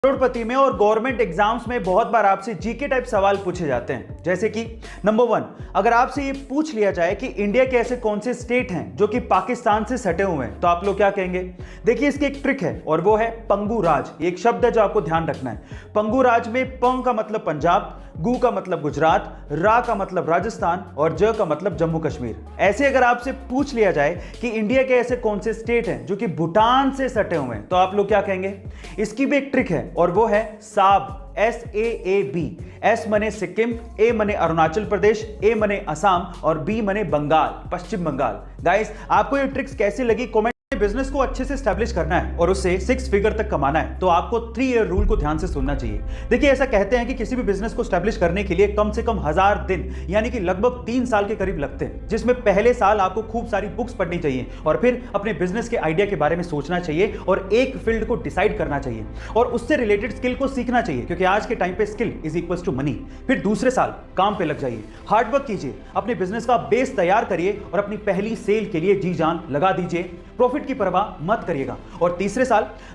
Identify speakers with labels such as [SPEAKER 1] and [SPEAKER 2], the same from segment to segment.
[SPEAKER 1] करोड़पति में और government exams में बहुत बार आपसे जीके टाइप सवाल पूछे जाते हैं, जैसे कि नंबर 1, अगर आपसे ये पूछ लिया जाए कि इंडिया के ऐसे कौन से स्टेट हैं जो कि पाकिस्तान से सटे हुए हैं, तो आप लोग क्या कहेंगे? देखिए, इसकी एक ट्रिक है और वो है पंगु राज। एक शब्द है जो आपको ध्यान रखना है। पंगु राज में पंग का मतलब पंजाब, गु का मतलब गुजरात, रा का मतलब राजस्थान और ज का मतलब जम्मू कश्मीर। ऐसे अगर आपसे पूछ लिया जाए कि इंडिया के ऐसे कौन से स्टेट हैं जो कि भूटान से सटे हुए हैं, तो आप लोग क्या कहेंगे? इसकी भी एक ट्रिक है और वो है साब, SAAB। एस मने सिक्किम, ए मने अरुणाचल प्रदेश, ए मने असम और बी मने बंगाल, पश्चिम बंगाल। गाइस, आपको ये ट्रिक्स कैसी लगी? कमेंट। बिजनेस को अच्छे से स्टैब्लिश करना है और उससे 6 फिगर तक कमाना है तो आपको 3 ईयर रूल को ध्यान से सुनना चाहिए। देखिए, ऐसा कहते हैं कि किसी भी बिजनेस को स्टैब्लिश करने के लिए कम से कम 1000 दिन यानी कि लगभग 3 साल के करीब लगते हैं, जिसमें पहले साल आपको खूब सारी बुक्स पढ़नी चाहिए और फिर अपने बिजनेस के आइडिया के बारे में सोचना चाहिए और एक फील्ड को डिसाइड करना चाहिए और उससे रिलेटेड स्किल को सीखना चाहिए, क्योंकि आज के टाइम पे skill is equals to money. फिर दूसरे साल काम पे लग जाइए, हार्डवर्क कीजिए, अपने बिजनेस का बेस तैयार करिए और अपनी पहली सेल के लिए जी जान लगा दीजिए। प्रॉफिट की परवाह मत करिएगा। और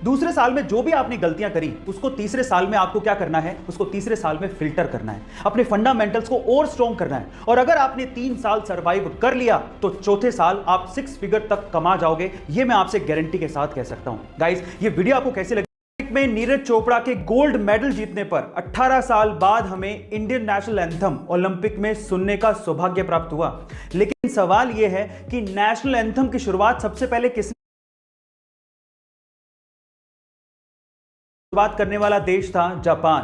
[SPEAKER 1] दूसरे साल में जो भी आपने गलतियां करी उसको तीसरे साल में आपको क्या करना है? उसको तीसरे साल में फिल्टर करना है, अपने फंडामेंटल्स को और स्ट्रॉन्ग करना है। और अगर आपने 3 साल सर्वाइव कर लिया तो चौथे साल आप 6 फिगर तक कमा जाओगे, ये मैं आपसे गारंटी के साथ कह सकता हूं। गाइस, ये वीडियो आपको कैसे लगी? में नीरज चोपड़ा के गोल्ड मेडल जीतने पर 18 साल बाद हमें इंडियन नेशनल एंथम ओलंपिक में सुनने का सौभाग्य प्राप्त हुआ। लेकिन सवाल यह है कि नेशनल एंथम की शुरुआत सबसे पहले किसने शुरुआत करने वाला देश था? जापान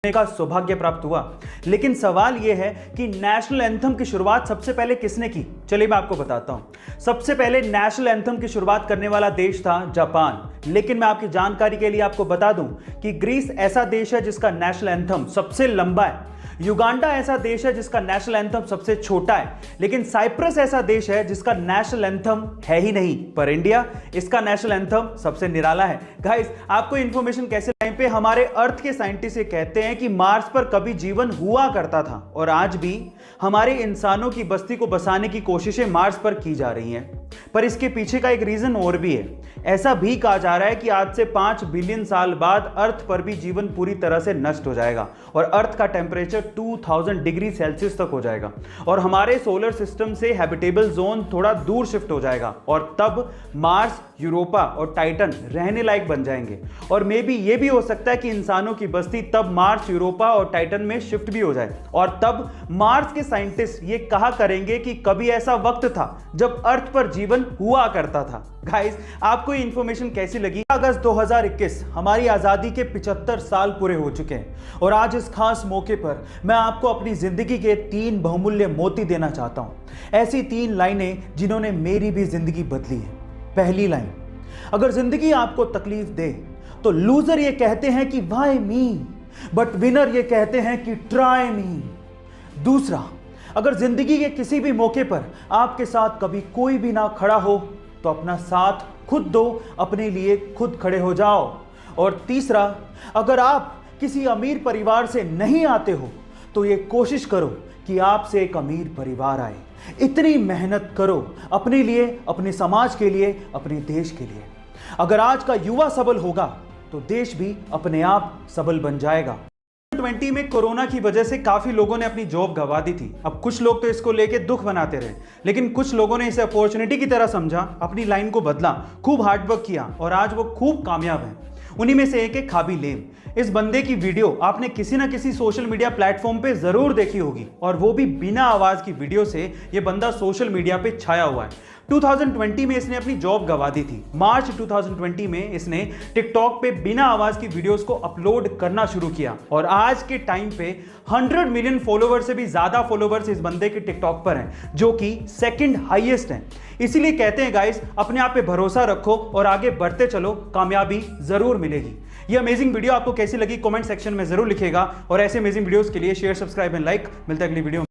[SPEAKER 1] का सौभाग्य प्राप्त हुआ। लेकिन सवाल यह है कि नेशनल एंथम की शुरुआत सबसे पहले किसने की? चलिए मैं आपको बताता हूं। सबसे पहले नेशनल एंथम की शुरुआत करने वाला देश था जापान। लेकिन मैं आपकी जानकारी के लिए आपको बता दूं कि ग्रीस ऐसा देश है जिसका नेशनल एंथम सबसे लंबा है, युगांडा ऐसा देश है जिसका नेशनल एंथम सबसे छोटा है, लेकिन साइप्रस ऐसा देश है जिसका नेशनल एंथम है ही नहीं। पर इंडिया, इसका नेशनल एंथम सबसे निराला है। गाइस, आपको इंफॉर्मेशन कैसे? टाइम पे हमारे अर्थ के साइंटिस्ट ये कहते हैं कि मार्स पर कभी जीवन हुआ करता था और आज भी हमारे इंसानों की बस्ती को बसाने की कोशिशें मार्स पर की जा रही हैं। पर इसके पीछे का एक रीजन और भी है। ऐसा भी कहा जा रहा है कि आज से 5 बिलियन साल बाद अर्थ पर भी जीवन पूरी तरह से नष्ट हो जाएगा और अर्थ का टेम्परेचर 2000 डिग्री सेल्सियस तक हो जाएगा और हमारे सोलर सिस्टम से हैबिटेबल जोन थोड़ा दूर शिफ्ट हो जाएगा और तब मार्स, यूरोपा और टाइटन रहने लायक बन जाएंगे। और मे बी ये भी हो सकता है कि इंसानों की बस्ती तब मार्स, यूरोपा और टाइटन में शिफ्ट भी हो जाए और तब मार्स के साइंटिस्ट ये कहा करेंगे कि कभी ऐसा वक्त था जब अर्थ पर जीवन हुआ करता था। गाइस, आपको ये इंफॉर्मेशन कैसी लगी? अगस्त 2021 हमारी आजादी के 75 साल पूरे हो चुके हैं और आज इस खास मौके पर मैं आपको अपनी जिंदगी के 3 बहुमूल्य मोती देना चाहता हूं। ऐसी 3 लाइनें जिन्होंने मेरी भी जिंदगी बदली है। पहली लाइन, अगर जिंदगी आपको तकलीफ दे तो लूजर ये कहते हैं कि व्हाई मी, बट विनर ये कहते हैं कि ट्राई मी। दूसरा, अगर जिंदगी के किसी भी मौके पर आपके साथ कभी कोई भी ना खड़ा हो तो अपना साथ खुद दो, अपने लिए खुद खड़े हो जाओ। और तीसरा, अगर आप किसी अमीर परिवार से नहीं आते हो तो ये कोशिश करो कि आपसे एक अमीर परिवार आए। इतनी मेहनत करो अपने लिए, अपने समाज के लिए, अपने देश के लिए। अगर आज का युवा सबल होगा तो देश भी अपने आप सबल बन जाएगा। 2020 में कोरोना की वजह से काफी लोगों ने अपनी जॉब गंवा दी थी। अब कुछ लोग तो इसको लेके दुख बनाते रहे, लेकिन कुछ लोगों ने इसे अपॉर्चुनिटी की तरह समझा, अपनी लाइन को बदला, खूब हार्डवर्क किया और आज वो खूब कामयाब हैं। उन्हीं में से एक है खाबी लेम। इस बंदे की वीडियो आपने किसी ना किसी सोशल मीडिया प्लेटफॉर्म पे जरूर देखी होगी और वो भी बिना आवाज की वीडियो से ये बंदा सोशल मीडिया पे छाया हुआ है। 2020 में इसने अपनी जॉब गंवा दी थी। मार्च 2020 में इसने टिकटॉक पे बिना आवाज की वीडियोस को अपलोड करना शुरू किया और आज के टाइम पे 100 मिलियन फॉलोवर से भी ज्यादा फॉलोवर्स इस बंदे के टिकटॉक पर हैं, जो कि सेकंड हाईएस्ट हैं। इसीलिए कहते हैं गाइस, अपने आप पे भरोसा रखो और आगे बढ़ते चलो, कामयाबी जरूर मिलेगी। ये अमेजिंग वीडियो आपको कैसी लगी? कमेंट सेक्शन में जरूर लिखिएगा और ऐसे अमेजिंग वीडियोस के लिए शेयर, सब्सक्राइब एंड लाइक। मिलते हैं अगली वीडियो।